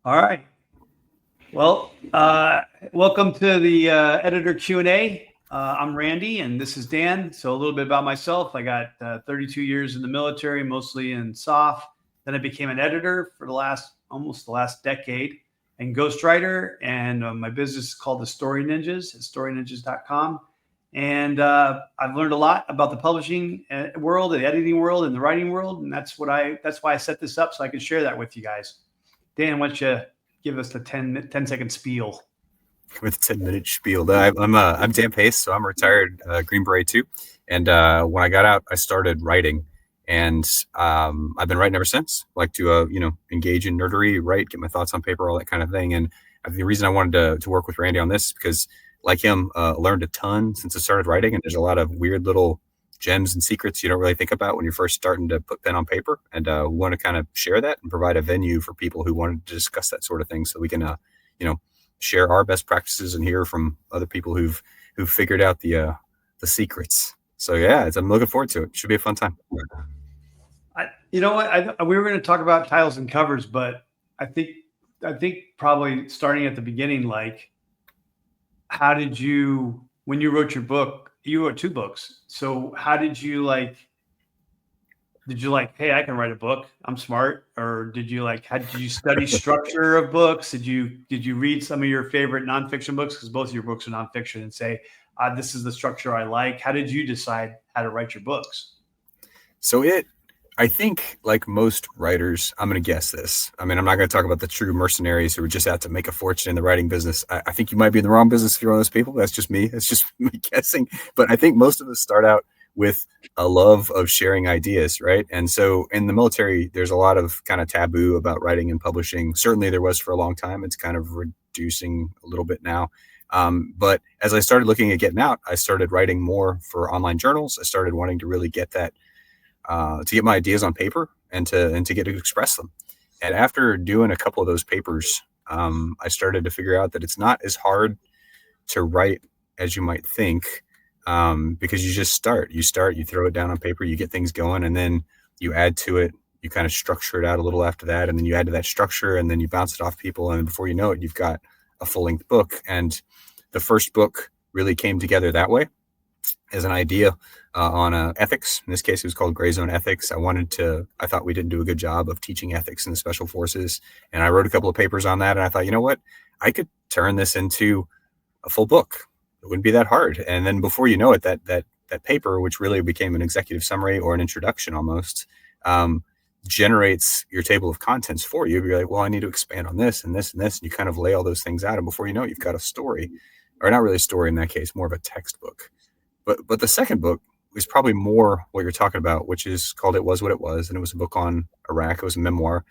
All right. Well, welcome to the editor Q&A. I'm Randy, and this is Dan. So a little bit about myself. I got 32 years in the military, mostly in SOF. Then I became an editor for almost the last decade, and ghostwriter. And my business is called the Story Ninjas at storyninjas.com. And I've learned a lot about the publishing world, the editing world, and the writing world. And that's why I set this up so I can share that with you guys. Dan, why don't you give us the 10-second spiel? With 10-minute spiel. I'm Dan Pace, so I'm a retired Green Beret too. And when I got out, I started writing, and I've been writing ever since. Like to engage in nerdery, write, get my thoughts on paper, all that kind of thing. And the reason I wanted to work with Randy on this is because, like him, learned a ton since I started writing, and there's a lot of weird little gems and secrets you don't really think about when you're first starting to put pen on paper. And we want to kind of share that and provide a venue for people who wanted to discuss that sort of thing, so we can share our best practices and hear from other people who've figured out the secrets. So yeah, I'm looking forward to it. Should be a fun time. You know what? We were going to talk about titles and covers, but I think probably starting at the beginning, like, how did you, when you wrote your book, you wrote two books. So how did you hey, I can write a book, I'm smart? Or did you how did you study structure of books? Did you read some of your favorite nonfiction books? Because both of your books are nonfiction, and say, this is the structure I like. How did you decide how to write your books? So I think, like most writers, I'm going to guess this. I mean, I'm not going to talk about the true mercenaries who are just out to make a fortune in the writing business. I think you might be in the wrong business if you're one of those people. That's just me. It's just me guessing. But I think most of us start out with a love of sharing ideas, right? And so in the military, there's a lot of kind of taboo about writing and publishing. Certainly there was for a long time. It's kind of reducing a little bit now. But as I started looking at getting out, I started writing more for online journals. I started wanting to really get that, to get my ideas on paper and to get to express them. And after doing a couple of those papers, I started to figure out that it's not as hard to write as you might think, because you just start, you throw it down on paper, you get things going, and then you add to it. You kind of structure it out a little after that, and then you add to that structure, and then you bounce it off people, and before you know it, you've got a full-length book. And the first book really came together that way, as an idea on ethics. In this case, it was called Gray Zone Ethics. I thought we didn't do a good job of teaching ethics in the special forces. And I wrote a couple of papers on that. And I thought, you know what, I could turn this into a full book. It wouldn't be that hard. And then before you know it, that paper, which really became an executive summary or an introduction almost, generates your table of contents for you. You're like, well, I need to expand on this and this and this. And you kind of lay all those things out. And before you know it, you've got a story, or not really a story in that case, more of a textbook. But the second book was probably more what you're talking about, which is called It Was What It Was. And it was a book on Iraq. It was a memoir.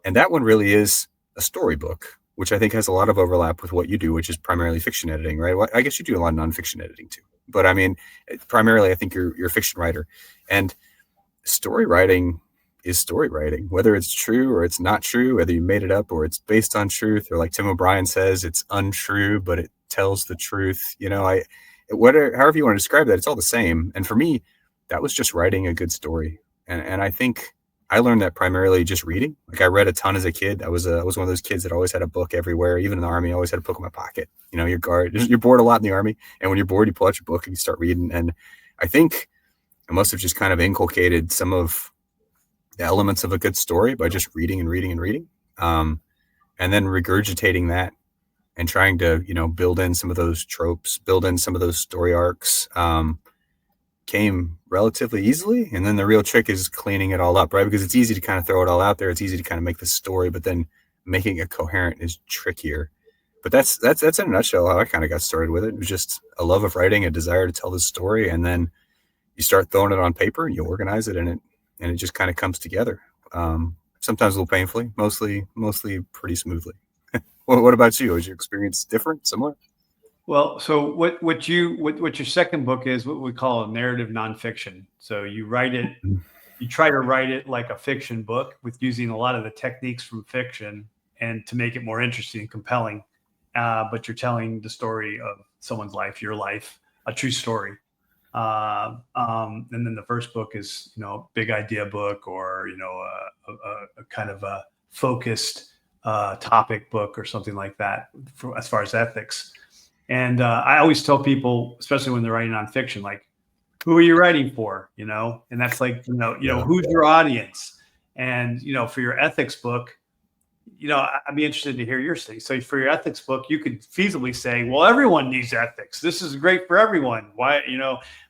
And that one really is a storybook, which I think has a lot of overlap with what you do, which is primarily fiction editing, right? Well, I guess you do a lot of nonfiction editing too. But I mean, primarily, I think you're a fiction writer. And story writing is story writing, whether it's true or it's not true, whether you made it up or it's based on truth, or like Tim O'Brien says, it's untrue, but it tells the truth. However you want to describe that, it's all the same. And for me, that was just writing a good story. And I think I learned that primarily just reading. Like, I read a ton as a kid. I was one of those kids that always had a book everywhere. Even in the Army, I always had a book in my pocket. You're bored a lot in the Army. And when you're bored, you pull out your book and you start reading. And I think I must have just kind of inculcated some of the elements of a good story by just reading and reading and reading. And then regurgitating that and trying to, build in some of those tropes, build in some of those story arcs, came relatively easily. And then the real trick is cleaning it all up, right? Because it's easy to kind of throw it all out there. It's easy to kind of make the story, but then making it coherent is trickier. But that's in a nutshell how I kind of got started with it. It was just a love of writing, a desire to tell the story, and then you start throwing it on paper and you organize it, and it just kind of comes together. Sometimes a little painfully, mostly pretty smoothly. What about you? Was your experience different, similar? Well, so what your second book is what we call a narrative nonfiction. So you try to write it like a fiction book with using a lot of the techniques from fiction, and to make it more interesting and compelling. But you're telling the story of someone's life, your life, a true story. And then the first book is, big idea book, or, a kind of a focused topic book or something like that as far as ethics. And I always tell people, especially when they're writing nonfiction, like, who are you writing for? And that's like, Yeah. who's your audience? And, for your ethics book, I'd be interested to hear your study. So for your ethics book, you could feasibly say, well, everyone needs ethics. This is great for everyone. Why,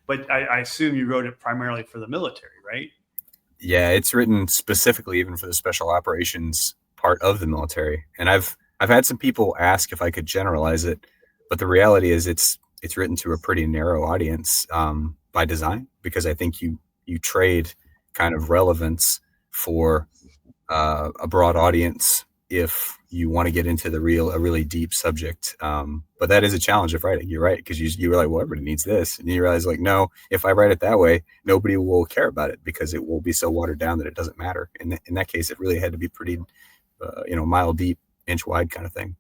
but I assume you wrote it primarily for the military, right? Yeah, it's written specifically even for the special operations part of the military. And I've had some people ask if I could generalize it, but the reality is it's written to a pretty narrow audience by design, because I think you trade kind of relevance for a broad audience if you want to get into a really deep subject. But that is a challenge of writing. You're right, because you were like, well, everybody needs this, and you realize, like, no, if I write it that way, nobody will care about it because it will be so watered down that it doesn't matter. In that case, it really had to be pretty, mile deep, inch wide kind of thing.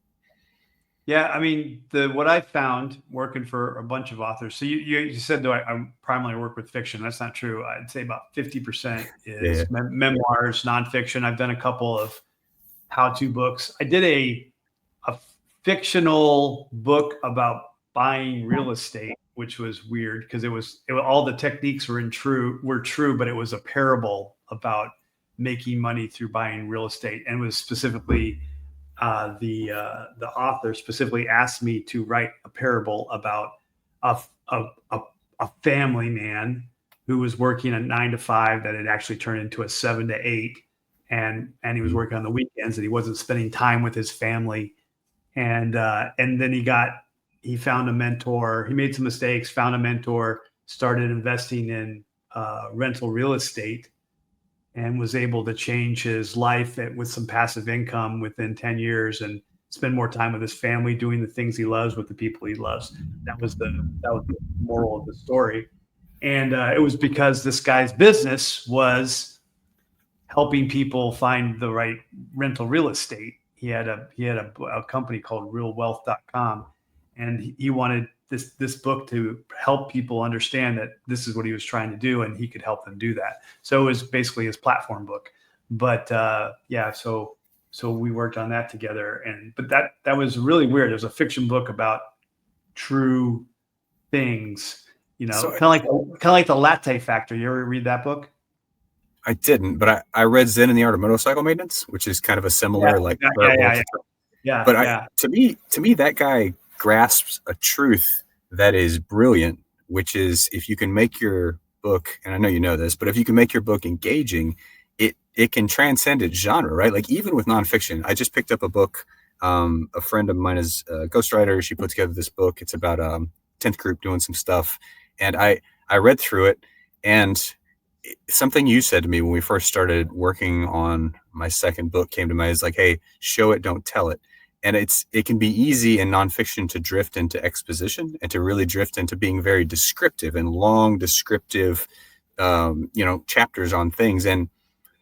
Yeah, I mean, what I found working for a bunch of authors. So you said, though, I primarily work with fiction. That's not true. I'd say about 50% is Yeah. memoirs, nonfiction. I've done a couple of how-to books. I did a fictional book about buying real estate, which was weird because it was all the techniques were true, but it was a parable about making money through buying real estate, and it was specifically the author specifically asked me to write a parable about a, a, a family man who was working a 9 to 5 that had actually turned into a 7 to 8, and he was working on the weekends, and he wasn't spending time with his family, and then he found a mentor. He made some mistakes, found a mentor, started investing in rental real estate, and was able to change his life with some passive income within 10 years and spend more time with his family, doing the things he loves with the people he loves. That was the moral of the story. And it was because this guy's business was helping people find the right rental real estate. He had a company called realwealth.com, and he wanted this book to help people understand that this is what he was trying to do, and he could help them do that. So it was basically his platform book. But so we worked on that together, but that was really weird. It was a fiction book about true things, So kind of like the Latte Factory. You ever read that book? I didn't, but I read Zen and the Art of Motorcycle Maintenance, which is kind of a Yeah, similar, like, yeah. But to me, that guy grasps a truth that is brilliant, which is, if you can make your book, and I know you know this, but if you can make your book engaging, it can transcend its genre, right? Like, even with nonfiction, I just picked up a book. A friend of mine is a ghostwriter. She put together this book. It's about 10th group doing some stuff, and I read through it, and something you said to me when we first started working on my second book came to mind, is like, hey, show it, don't tell it. And it can be easy in nonfiction to drift into exposition and to really drift into being very descriptive and long descriptive, chapters on things. And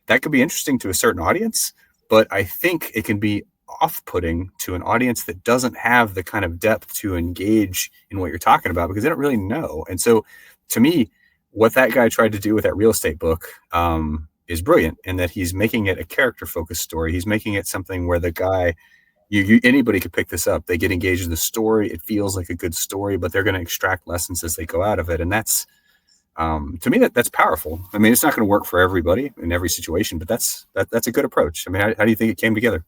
that could be interesting to a certain audience, but I think it can be off-putting to an audience that doesn't have the kind of depth to engage in what you're talking about, because they don't really know. And so, to me, what that guy tried to do with that real estate book is brilliant, in that he's making it a character-focused story. He's making it something where the guy, anybody could pick this up. They get engaged in the story. It feels like a good story, but they're going to extract lessons as they go out of it. And that's, to me, that's powerful. I mean, it's not going to work for everybody in every situation, but that's a good approach. I mean, how do you think it came together?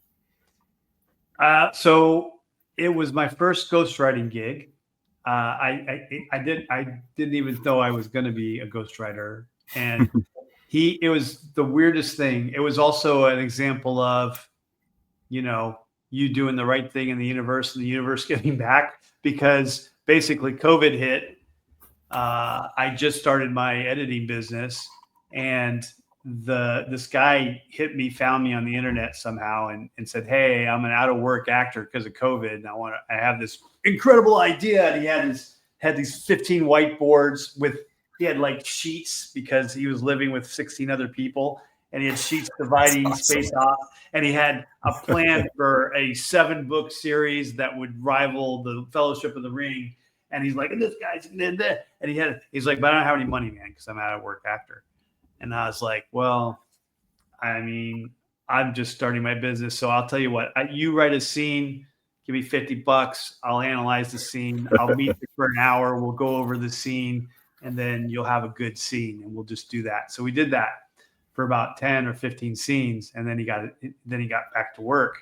So it was my first ghostwriting gig. I didn't even know I was going to be a ghostwriter, and it was the weirdest thing. It was also an example of, you doing the right thing in the universe and the universe giving back, because basically COVID hit. I just started my editing business, and this guy found me on the internet somehow, and said, hey, I'm an out of work actor because of COVID, and I have this incredible idea. And he had these 15 whiteboards he had like sheets, because he was living with 16 other people, and he had sheets dividing That's awesome. space off, and he had a plan for a 7-book series that would rival the Fellowship of the Ring. And he's like, and this guy's and he's like, but I don't have any money, man, because I'm an out of work actor. And I was like, well, I mean, I'm just starting my business. So I'll tell you what, you write a scene, give me $50. I'll analyze the scene. I'll meet you for an hour. We'll go over the scene, and then you'll have a good scene, and we'll just do that. So we did that for about 10 or 15 scenes. And then he got back to work.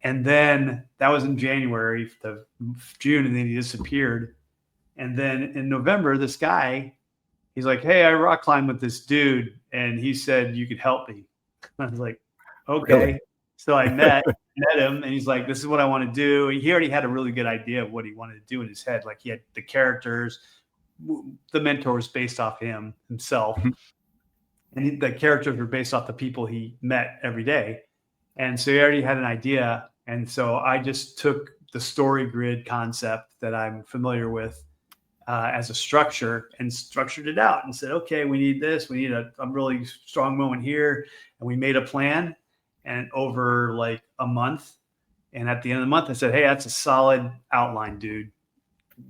And then that was in January, June, and then he disappeared. And then in November, this guy, he's like, hey, I rock climbed with this dude, and he said you could help me. I was like, okay. Really? So I met him, and he's like, this is what I want to do. He already had a really good idea of what he wanted to do in his head. Like, he had the characters, the mentor was based off himself. And the characters were based off the people he met every day. And so he already had an idea. And so I just took the story grid concept that I'm familiar with as a structure and structured it out and said, okay, we need this. We need a really strong moment here. And we made a plan, and over like a month. And at the end of the month, I said, hey, that's a solid outline, dude.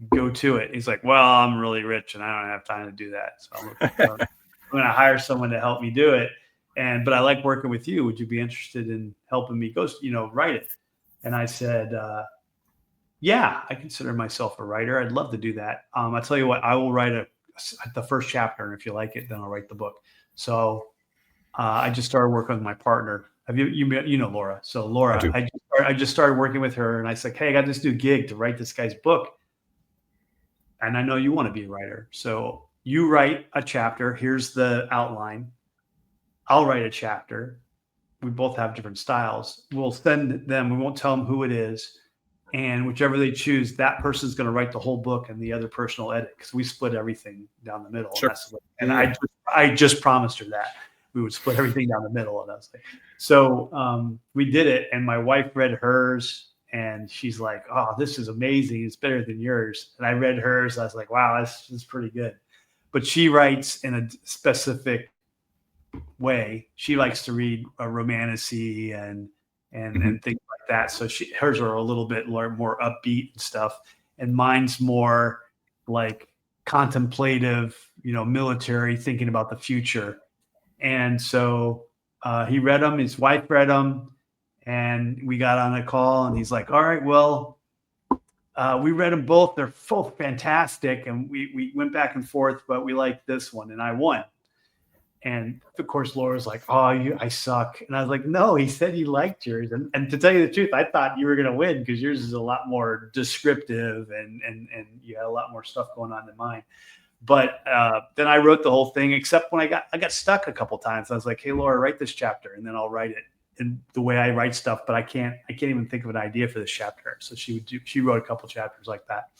Go to it. He's like, well, I'm really rich and I don't have time to do that. So I'm going to hire someone to help me do it. But I like working with you. Would you be interested in helping me write it? And I said, yeah, I consider myself a writer. I'd love to do that. I'll tell you what, I will write the first chapter. And if you like it, then I'll write the book. So I just started working with my partner. You know Laura. So Laura, I just started working with her, and I said, hey, I got this new gig to write this guy's book. And I know you want to be a writer. So you write a chapter. Here's the outline. I'll write a chapter. We both have different styles. We'll send them. We won't tell them who it is. And whichever they choose, that person's going to write the whole book, and the other person will edit, because we split everything down the middle. Sure. And I just promised her that we would split everything down the middle. And I was like, so we did it. And my wife read hers, and she's like, oh, this is amazing. It's better than yours. And I read hers. I was like, wow, this is pretty good. But she writes in a specific way. She likes to read romantasy and things like that. So hers are a little bit more upbeat and stuff. And mine's more like contemplative, military, thinking about the future. And so he read them. His wife read them. And we got on a call, and he's like, all right, well, we read them both. They're both fantastic. And we went back and forth, but we liked this one, and I won. And of course, Laura's like, oh, I suck. And I was like, no, he said he liked yours. And to tell you the truth, I thought you were going to win, because yours is a lot more descriptive and you had a lot more stuff going on than mine. But then I wrote the whole thing, except when I got stuck a couple times. I was like, hey, Laura, write this chapter, and then I'll write it in the way I write stuff, but I can't even think of an idea for this chapter. So she wrote a couple chapters like that.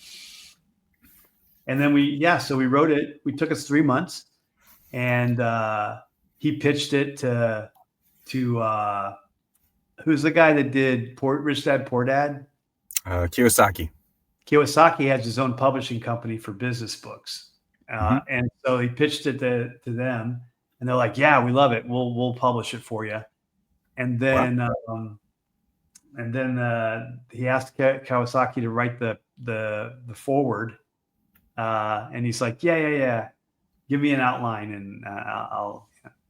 And then we wrote it. It took us 3 months, and he pitched it to who's the guy that did Rich Dad Poor Dad? Kiyosaki. Kiyosaki has his own publishing company for business books. And so he pitched it to them, and they're like, yeah, we love it. We'll publish it for you. And then, wow. He asked Kawasaki to write the forward, and he's like, yeah, give me an outline, and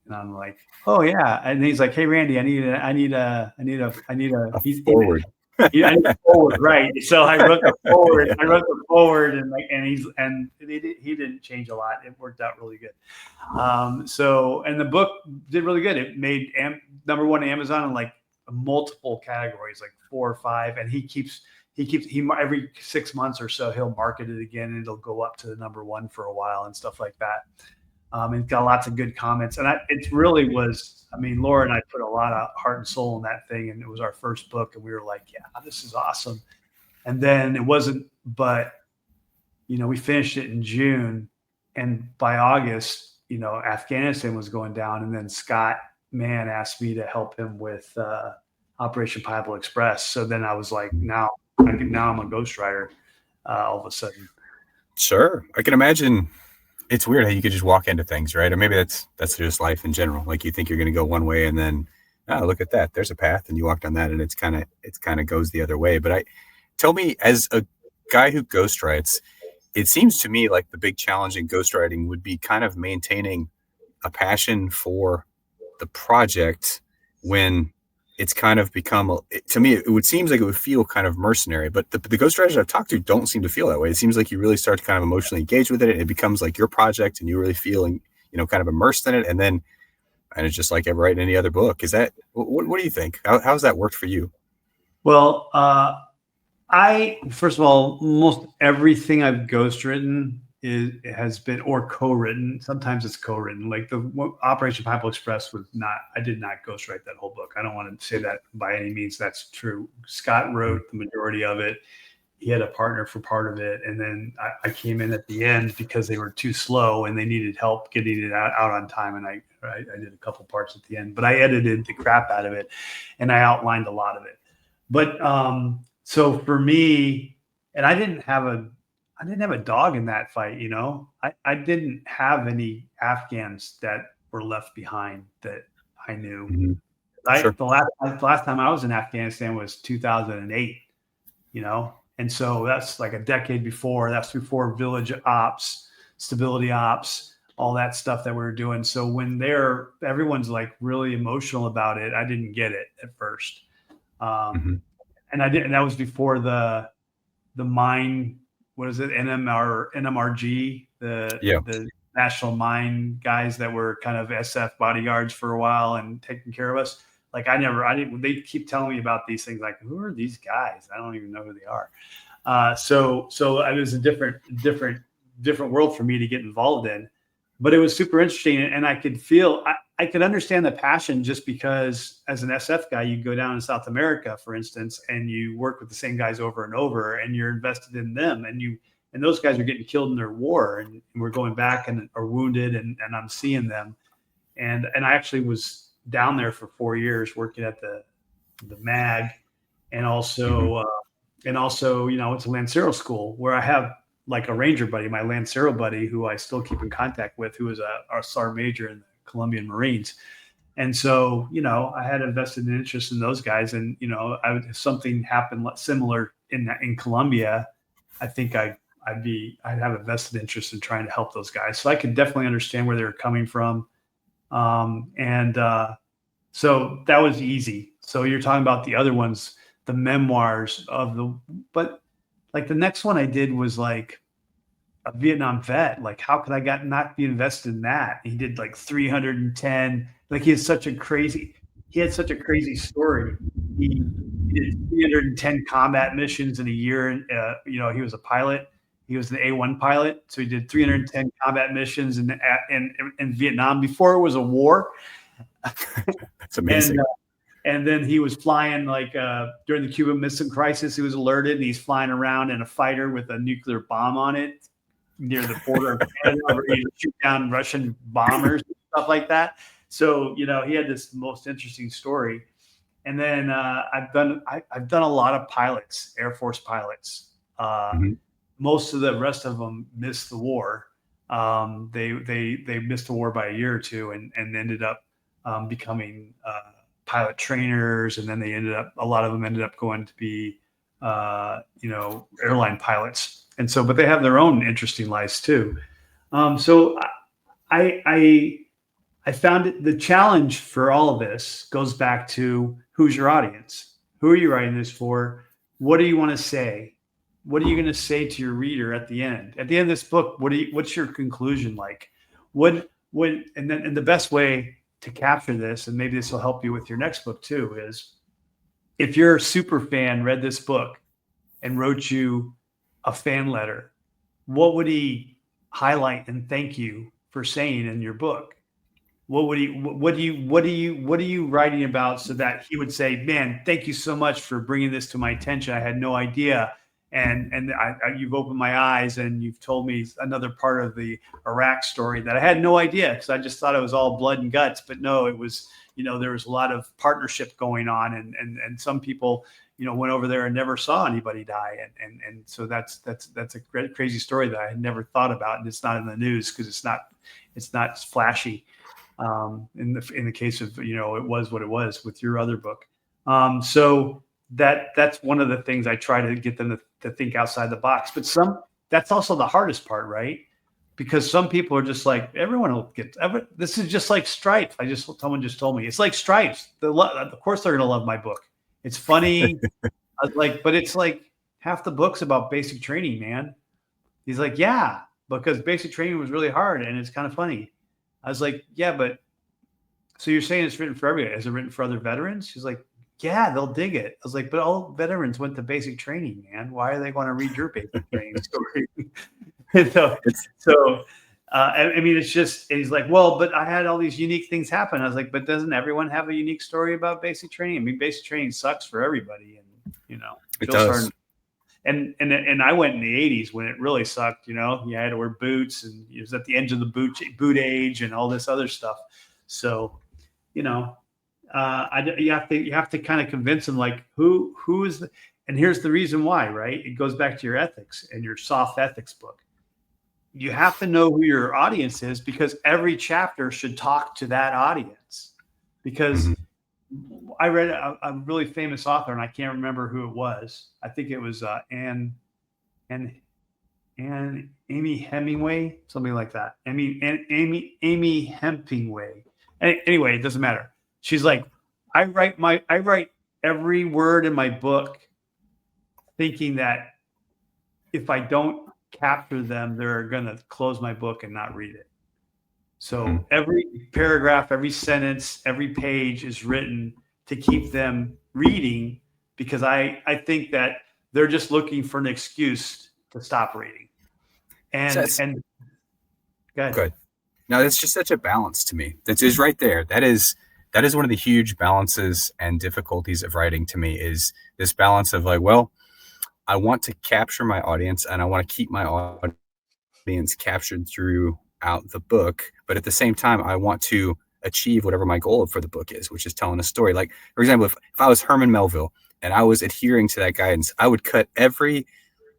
and I'm like, oh yeah. And he's like, hey Randy, I need a forward. I need a forward, right? So I wrote the forward. I wrote the forward, and he didn't change a lot. It worked out really good. And the book did really good. It made number one Amazon in like multiple categories, like 4 or 5. And he every 6 months or so he'll market it again, and it'll go up to the number 1 for a while and stuff like that. It's got lots of good comments, and it really was. I mean, Laura and I put a lot of heart and soul in that thing, and it was our first book, and we were like, yeah, this is awesome. And then it wasn't, but we finished it in June, and by August, Afghanistan was going down, and then Scott Mann asked me to help him with Operation Pineapple Express. So then I was like, now I'm a ghostwriter all of a sudden. Sure, I can imagine. It's weird how you could just walk into things, right? Or maybe that's just life in general. Like, you think you're going to go one way, and then, look at that. There's a path, and you walk down that, and it's kind of goes the other way. But tell me, as a guy who ghostwrites, it seems to me like the big challenge in ghostwriting would be kind of maintaining a passion for the project when it's kind of become to me, it would seems like it would feel kind of mercenary, but the ghost writers I've talked to don't seem to feel that way. It seems like you really start to kind of emotionally engage with it. And it becomes like your project and you really feel, kind of immersed in it. And it's just like ever writing any other book. Is that, what do you think? How's that worked for you? Well, first of all, most everything I've ghostwritten has been or co-written. Sometimes it's co-written. Like Operation Pineapple Express was not. I did not ghostwrite that whole book. I don't want to say that by any means that's true. Scott wrote the majority of it. He had a partner for part of it, and then I came in at the end because they were too slow and they needed help getting it out on time. And I did a couple parts at the end, but I edited the crap out of it, and I outlined a lot of it. But so for me, and I didn't have a dog in that fight. I didn't have any Afghans that were left behind that I knew. Mm-hmm. Sure. The last time I was in Afghanistan was 2008. And so that's like a decade before. That's before village ops, stability ops, all that stuff that we were doing. So when everyone's like really emotional about it, I didn't get it at first. And that was before the mine, what is it? NMRG, the national mine guys that were kind of SF bodyguards for a while and taking care of us. Like they keep telling me about these things. Like, who are these guys? I don't even know who they are. So it was a different world for me to get involved in, but it was super interesting. And I could feel, I could understand the passion just because as an SF guy, you go down in South America, for instance, and you work with the same guys over and over and you're invested in them and those guys are getting killed in their war and we're going back and are wounded and I'm seeing them. And I actually was down there for 4 years working at the MAG and also, it's a Lancero school where I have like a Ranger buddy, my Lancero buddy, who I still keep in contact with, who was our Sergeant Major in the Colombian Marines. And so, I had invested an interest in those guys. And, if something happened similar in Colombia, I think I'd have a vested interest in trying to help those guys. So I could definitely understand where they were coming from. So that was easy. So you're talking about the other ones, the memoirs but like the next one I did was like a Vietnam vet. Like, how could I not be invested in that? He did like 310, like he had such a crazy story. He did 310 combat missions in a year. And, he was a pilot. He was an A1 pilot. So he did 310 combat missions in Vietnam before it was a war. That's amazing. And then he was flying during the Cuban Missile Crisis. He was alerted and he's flying around in a fighter with a nuclear bomb on it near the border of Canada, where he would shoot down Russian bombers and stuff like that. So, he had this most interesting story. And then I've done a lot of pilots, Air Force pilots. Most of the rest of them missed the war. They missed the war by a year or two and ended up becoming pilot trainers, and then a lot of them ended up going to be airline pilots. And so, but they have their own interesting lives too. So I found the challenge for all of this goes back to who's your audience? Who are you writing this for? What do you want to say? What are you going to say to your reader at the end? At the end of this book, what's your conclusion like? And the best way to capture this, and maybe this will help you with your next book too, is if your super fan read this book and wrote you a fan letter, what would he highlight and thank you for saying in your book? What are you writing about so that he would say, man, thank you so much for bringing this to my attention. I had no idea. And you've opened my eyes and you've told me another part of the Iraq story that I had no idea, because I just thought it was all blood and guts. But no, it was, there was a lot of partnership going on, and some people, went over there and never saw anybody die, and so that's a great, crazy story that I had never thought about, and it's not in the news because it's not flashy. In the case of it was what it was with your other book. So that's one of the things I try to get them to think outside the box. But that's also the hardest part, right? because some people are just like, everyone will get, this is just like Stripes. Someone just told me it's like Stripes. Of course they're going to love my book. It's funny. I was like, but it's like half the book's about basic training, man. He's like, yeah, because basic training was really hard and it's kind of funny. I was like, yeah, but so you're saying it's written for everybody. Is it written for other veterans? She's like, yeah, they'll dig it. I was like, but all veterans went to basic training, man. Why are they going to read your basic training story? I mean, it's just, he's like, well, but I had all these unique things happen. I was like, but doesn't everyone have a unique story about basic training? I mean, basic training sucks for everybody. And, you know, it does. And I went in the 80s when it really sucked, you know, you had to wear boots and it was at the end of the boot age and all this other stuff. So, you know, you have to kind of convince them, like, who is the, and here's the reason why, right? It goes back to your ethics and your soft ethics book. You have to know who your audience is, because every chapter should talk to that audience. Because I read a really famous author, and I can't remember who it was. I think it was Amy Hemingway, something like that. Amy Hemingway. Anyway, it doesn't matter. She's like, I write every word in my book thinking that if I don't capture them, they're going to close my book and not read it. So every paragraph, every sentence, every page is written to keep them reading, because I think that they're just looking for an excuse to stop reading. And go ahead. Good. No, it's just such a balance to me. That is right there. That is one of the huge balances and difficulties of writing to me, is this balance of like, well, I want to capture my audience and I want to keep my audience captured throughout the book. But at the same time, I want to achieve whatever my goal for the book is, which is telling a story. Like, for example, if I was Herman Melville and I was adhering to that guidance, I would cut every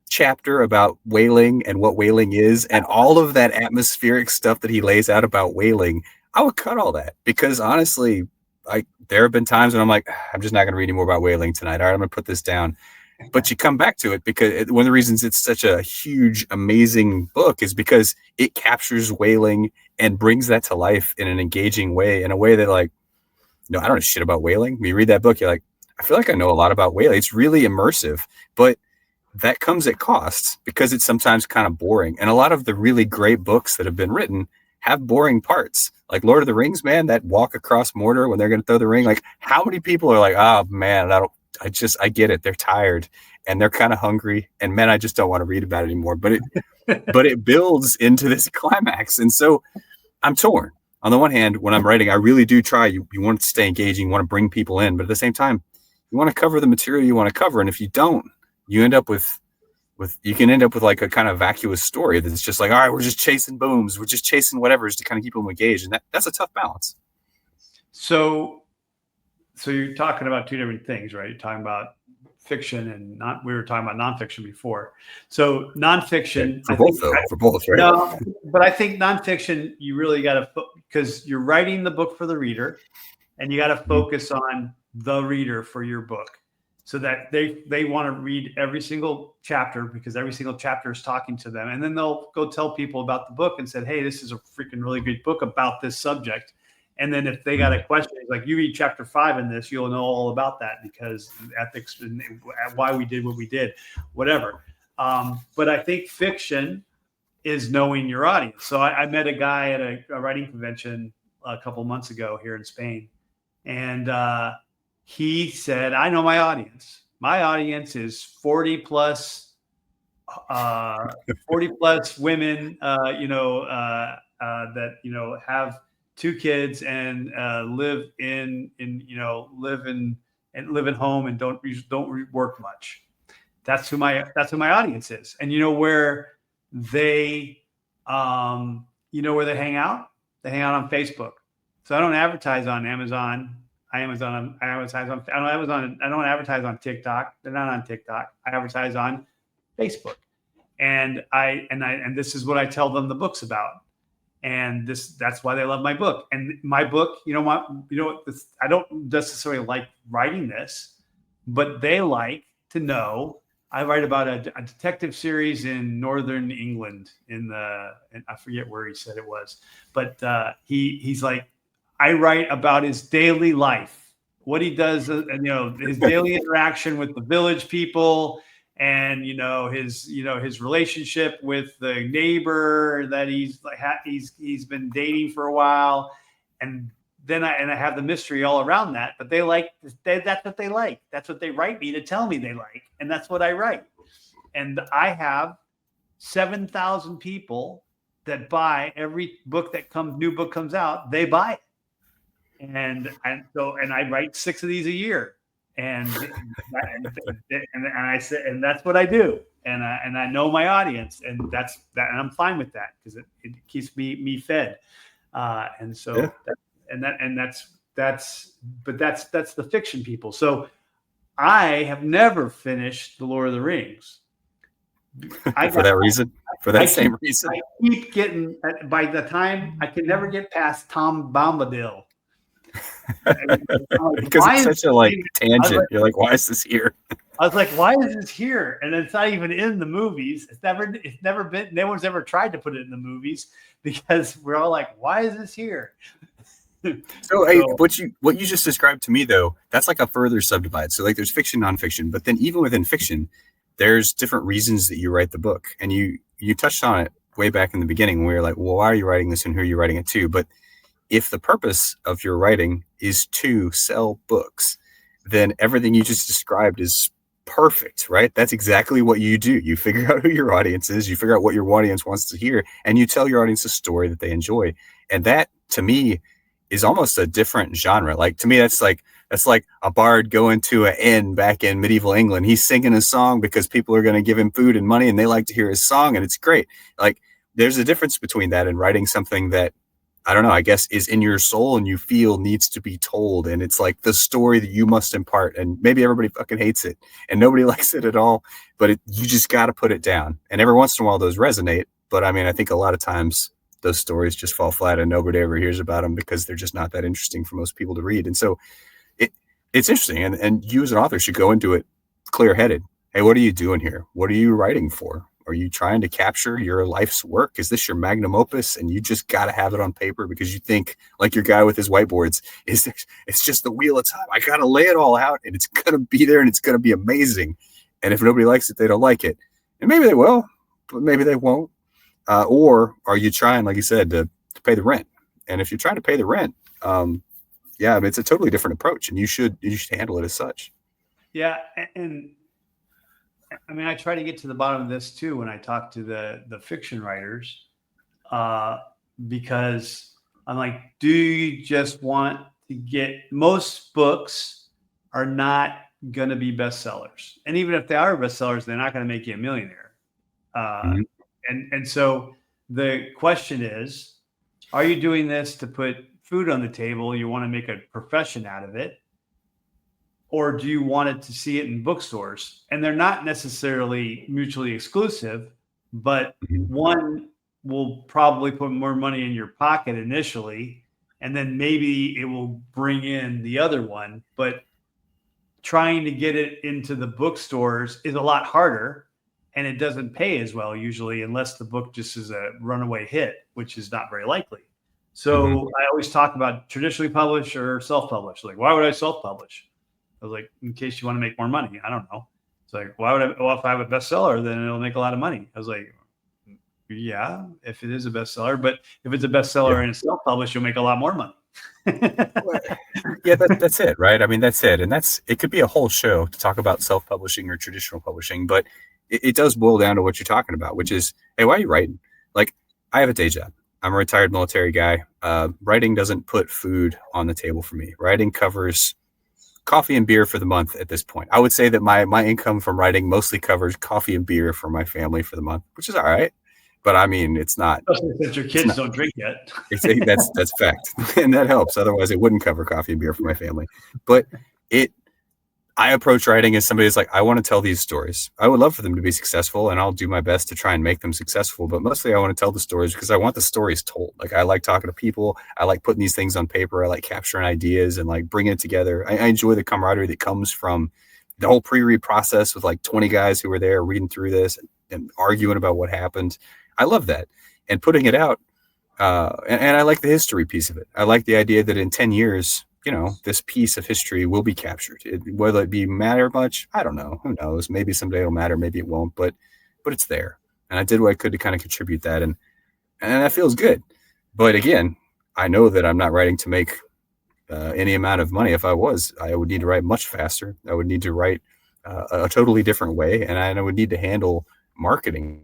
chapter about whaling and what whaling is and all of that atmospheric stuff that he lays out about whaling. I would cut all that, because honestly, there have been times when I'm like, I'm just not going to read any more about whaling tonight. All right, I'm going to put this down. But you come back to it, because one of the reasons it's such a huge, amazing book is because it captures whaling and brings that to life in an engaging way, in a way that, like, no, I don't know shit about whaling. When you read that book, you're like, I feel like I know a lot about whaling. It's really immersive, but that comes at cost, because it's sometimes kind of boring. And a lot of the really great books that have been written have boring parts, like Lord of the Rings, man, that walk across Mordor when they're going to throw the ring. Like, how many people are like, oh man, I get it. They're tired and they're kind of hungry, and man, I just don't want to read about it anymore. But it builds into this climax. And so I'm torn. On the one hand, when I'm writing, I really do try. You want it to stay engaging, you want to bring people in, but at the same time, you want to cover the material you want to cover. And if you don't, you end up with like a kind of vacuous story that's just like, all right, we're just chasing booms. We're just chasing whatever just to kind of keep them engaged. And that's a tough balance. So you're talking about two different things, right? You're talking about fiction and we were talking about nonfiction before. So nonfiction, for both, right? No, but I think nonfiction, you really got to, because you're writing the book for the reader, and you got to focus on the reader for your book, so that they want to read every single chapter, because every single chapter is talking to them. And then they'll go tell people about the book and said, hey, this is a freaking really good book about this subject. And then if they got a question, it's like, you read chapter 5 in this, you'll know all about that, because ethics and why we did what we did, whatever. But I think fiction is knowing your audience. So I met a guy at a writing convention a couple months ago here in Spain. And he said, I know my audience. My audience is 40 plus women, that, have 2 kids and live at home and don't work much. That's who my audience is. And where they hang out? They hang out on Facebook. So I don't advertise on Amazon. I don't advertise on TikTok. They're not on TikTok. I advertise on Facebook. And this is what I tell them the book's about. And that's why they love my book. And my book, I don't necessarily like writing this, but they like to know I write about a detective series in northern England and I forget where he said it was, but he's like, I write about his daily life, what he does, and his daily interaction with the village people, and his relationship with the neighbor that he's been dating for a while, and then I have the mystery all around that, but that's what they like. That's what they write me to tell me they like. And that's what I write. And I have 7,000 people that buy every new book comes out, they buy it. And I write 6 of these a year. And I say, and that's what I do. And I know my audience, and and I'm fine with that because it keeps me fed. And so Yeah. that's the fiction people. So I have never finished The Lord of the Rings. For that same reason. I keep getting, by the time I can never get past Tom Bombadil. Because it's such a tangent. You're like, why is this here? I was like, why is this here? And it's not even in the movies. It's never been, no one's ever tried to put it in the movies because we're all like, why is this here? So, hey, what you just described to me though, that's like a further subdivide. So there's fiction, nonfiction, but then even within fiction, there's different reasons that you write the book. And you touched on it way back in the beginning when we were like, well, why are you writing this and who are you writing it to? But if the purpose of your writing is to sell books, then everything you just described is perfect, right? That's exactly what you do. You figure out who your audience is, you figure out what your audience wants to hear, and you tell your audience a story that they enjoy. And that, to me, is almost a different genre. Like, to me, that's like a bard going to an inn back in medieval England. He's singing a song because people are going to give him food and money and they like to hear his song, and it's great. Like, there's a difference between that and writing something that, I don't know, I guess is in your soul and you feel needs to be told. And it's like the story that you must impart. And maybe everybody fucking hates it and nobody likes it at all, but you just got to put it down. And every once in a while those resonate. But I mean, I think a lot of times those stories just fall flat and nobody ever hears about them because they're just not that interesting for most people to read. And so it's interesting. And you as an author should go into it clear headed. Hey, what are you doing here? What are you writing for? Are you trying to capture your life's work? Is this your magnum opus and you just got to have it on paper because you think, like your guy with his whiteboards, it's just the wheel of time. I got to lay it all out and it's going to be there and it's going to be amazing. And if nobody likes it, they don't like it. And maybe they will, but maybe they won't. Or are you trying, like you said, to pay the rent? And if you're trying to pay the rent, yeah, it's a totally different approach and you should handle it as such. Yeah. And I mean, I try to get to the bottom of this too when I talk to the fiction writers, because I'm like, do you just want to get, most books are not going to be bestsellers. And even if they are bestsellers, they're not going to make you a millionaire. And so the question is, are you doing this to put food on the table? You want to make a profession out of it? Or do you want it to see it in bookstores? And they're not necessarily mutually exclusive, but one will probably put more money in your pocket initially, and then maybe it will bring in the other one. But trying to get it into the bookstores is a lot harder, and it doesn't pay as well usually unless the book just is a runaway hit, which is not very likely. So I always talk about traditionally published or self-published. Like, why would I self-publish? I was like, in case you want to make more money. I don't know. It's like, why would I? Well, if I have a bestseller, then it'll make a lot of money. I was like, yeah, if it is a bestseller, but if it's a bestseller and it's self-published, you'll make a lot more money. Yeah, that's it, right? I mean, that's it. And it could be a whole show to talk about self-publishing or traditional publishing, but it does boil down to what you're talking about, which is, hey, why are you writing? Like, I have a day job. I'm a retired military guy. Writing doesn't put food on the table for me. Writing covers coffee and beer for the month at this point. I would say that my income from writing mostly covers coffee and beer for my family for the month, which is all right. But I mean, it's not. Since your kids don't drink yet. That's fact. And that helps. Otherwise, it wouldn't cover coffee and beer for my family. But I approach writing as somebody who's like, I want to tell these stories. I would love for them to be successful, and I'll do my best to try and make them successful. But mostly I want to tell the stories because I want the stories told. Like, I like talking to people. I like putting these things on paper. I like capturing ideas and like bringing it together. I enjoy the camaraderie that comes from the whole pre-read process with like 20 guys who were there reading through this and arguing about what happened. I love that. And putting it out. And I like the history piece of it. I like the idea that in 10 years, this piece of history will be captured. Will it be matter much? I don't know. Who knows? Maybe someday it'll matter. Maybe it won't. But it's there. And I did what I could to kind of contribute that. And that feels good. But again, I know that I'm not writing to make any amount of money. If I was, I would need to write much faster. I would need to write a totally different way. And I would need to handle marketing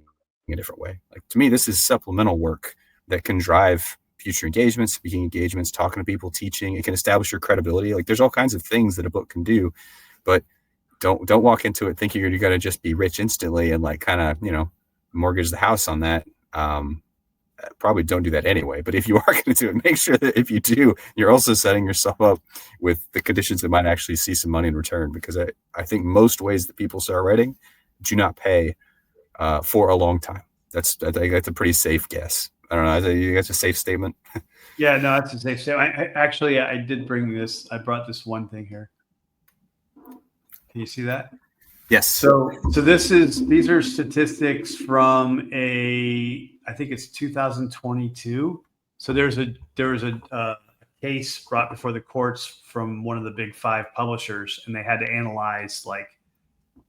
in a different way. Like, to me, this is supplemental work that can drive future engagements, speaking engagements, talking to people, teaching. It can establish your credibility. Like, there's all kinds of things that a book can do, but don't walk into it thinking you're going to just be rich instantly and like kind of, mortgage the house on that. Probably don't do that anyway. But if you are going to do it, make sure that if you do, you're also setting yourself up with the conditions that might actually see some money in return. Because I think most ways that people start writing do not pay for a long time. I think that's a pretty safe guess. I don't know. You guys a safe statement? Yeah, no, that's a safe statement. I did bring this. I brought this one thing here. Can you see that? Yes. So these are statistics from I think it's 2022. So there was a case brought before the courts from one of the big 5 publishers, and they had to analyze like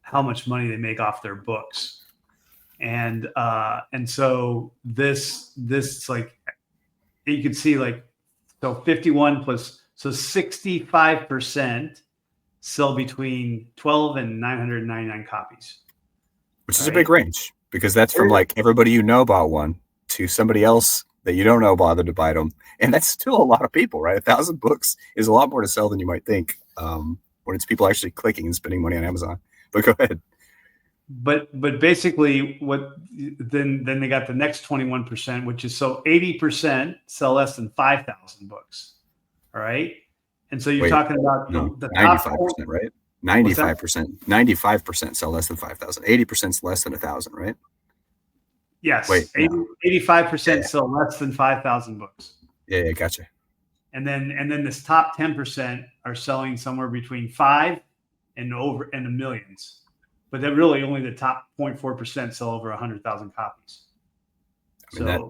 how much money they make off their books. And so this like you can see like, so 51 plus, so 65% sell between 12 and 999 copies, which is a big range, because that's from like everybody you know bought one to somebody else that you don't know bothered to buy them. And that's still a lot of people, right? 1,000 books is a lot more to sell than you might think, when it's people actually clicking and spending money on Amazon. But go ahead. But basically then they got the next 21%, which is, so 80% sell less than 5,000 books. All right. And so you're talking about the 95%, right? 95% sell less than 5,000. 80% is less than 1,000, right? Yes. Wait, 85% sell less than 5,000 books. Yeah, gotcha. And then this top 10% are selling somewhere between 5 and over and the millions. But they're really only the top 0.4% sell over 100,000 copies. I mean,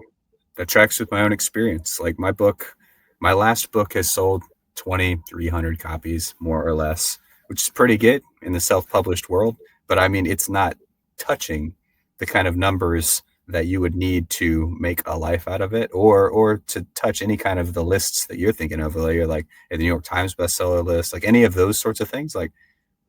that tracks with my own experience. Like my last book has sold 2,300 copies, more or less, which is pretty good in the self-published world. But I mean, it's not touching the kind of numbers that you would need to make a life out of it, or to touch any kind of the lists that you're thinking of. You're like the New York Times bestseller list, like any of those sorts of things. Like,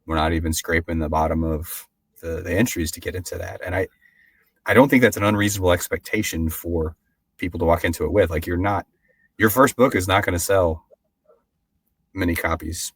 we're not even scraping the bottom of the entries to get into that. And I don't think that's an unreasonable expectation for people to walk into it with. Like, your first book is not going to sell many copies,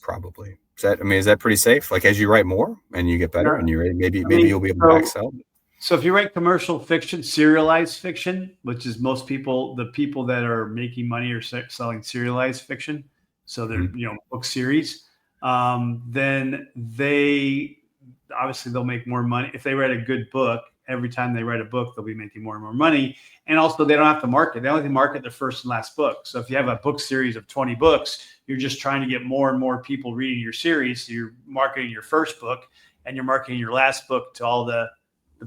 probably. Is that pretty safe? Like, as you write more and you get better and you're maybe you'll be able to backsell. So if you write commercial fiction, serialized fiction, which is the people that are making money are selling serialized fiction. So they're, book series. Then they'll make more money. If they write a good book, every time they write a book, they'll be making more and more money. And also, they don't have to market. They only have to market their first and last book. So if you have a book series of 20 books, you're just trying to get more and more people reading your series. So you're marketing your first book and you're marketing your last book to all the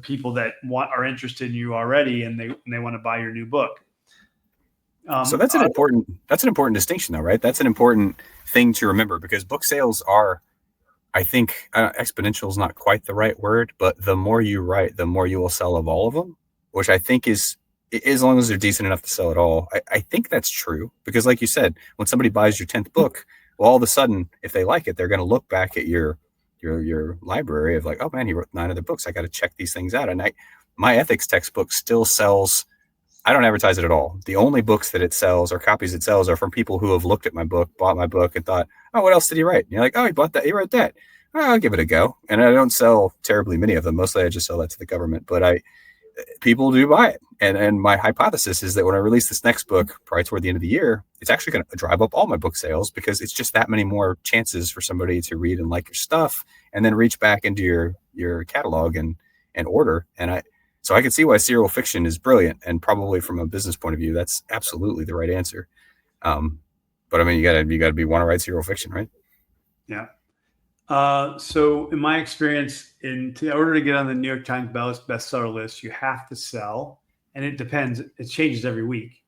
people that are interested in you already, and they want to buy your new book. So that's an important distinction, though, right? That's an important thing to remember, because book sales are, I think, exponential is not quite the right word, but the more you write, the more you will sell of all of them, which I think is, as long as they're decent enough to sell at all. I think that's true, because like you said, when somebody buys your 10th book, well, all of a sudden, if they like it, they're going to look back at your library of like, oh man, he wrote 9 other books. I got to check these things out. And my ethics textbook still sells. I don't advertise it at all. The only books that it sells or copies it sells are from people who have looked at my book, bought my book, and thought, oh, what else did he write? And you're like, oh, he bought that. He wrote that. Oh, I'll give it a go. And I don't sell terribly many of them. Mostly I just sell that to the government, but people do buy it. And my hypothesis is that when I release this next book, probably toward the end of the year, it's actually going to drive up all my book sales, because it's just that many more chances for somebody to read and like your stuff and then reach back into your catalog and order. So I can see why serial fiction is brilliant, and probably from a business point of view, that's absolutely the right answer. But I mean, you gotta want to write serial fiction, right? Yeah. So in my experience, in order to get on the New York Times bestseller list, you have to sell, and it depends. It changes every week,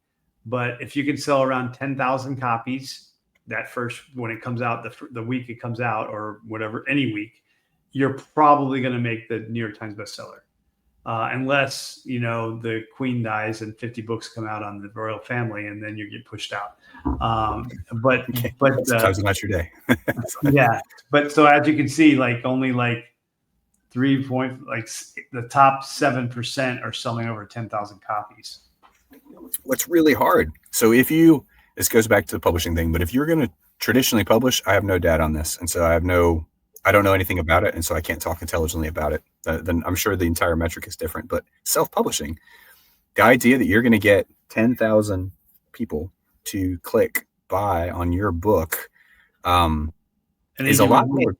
but if you can sell around 10,000 copies that first when it comes out, the week it comes out, or whatever, any week, you're probably going to make the New York Times bestseller. Unless the Queen dies and 50 books come out on the royal family, and then you get pushed out. But Sometimes not your day. yeah. But so as you can see, only the top 7% are selling over 10,000 copies. What's really hard. So this goes back to the publishing thing, but if you're going to traditionally publish, I have no data on this, and so I don't know anything about it, and so I can't talk intelligently about it. Then I'm sure the entire metric is different. But self-publishing, the idea that you're going to get 10,000 people to click buy on your book is a lot more